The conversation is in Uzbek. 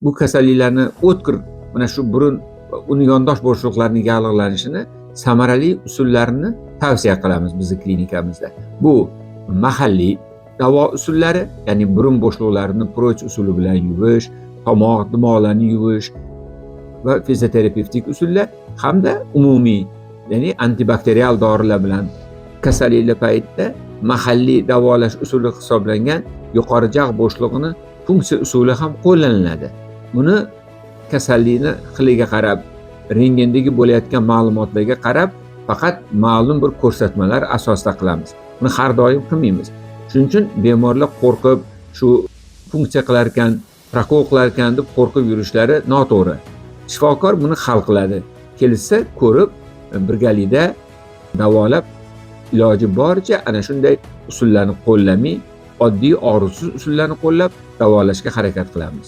bu kasalliklarni o'tkir mana shu burun uni yondosh bo'shliqlarining yallig'lanishini samarali usullarini tavsiya qilamiz bizni klinikamizda. Bu mahalliy davo usullari, ya'ni burun bo'shliqlarini proch usuli bilan yuvish, tomoq dimoqlarni yuvish va fizioterapevtik usullar hamda umumiy, ya'ni antibakterial dorilar bilan kasalliklar paytida mahalliy davolash usuli hisoblangan yuqori jag' bo'shlig'ini funksiya usuli ham qo'llaniladi. Buni kasallikni xiliga qarab, rentgendagi bo'layotgan ma'lumotlarga qarab faqat ma'lum bir ko'rsatmalar asosida qilamiz. Buni har doim qilmaymiz. Shuning uchun bemorlar qo'rqib, shu funksiya qilar ekan, prokol qilar ekan deb qo'rqib yurishlari noto'g'ri. Shifokor buni hal qiladi. Kelsa ko'rib, birgalikda davolab, iloji boricha ana shunday usullarni qo'llamay, oddiy og'riqsiz usullarni qo'llab davolashga harakat qilamiz.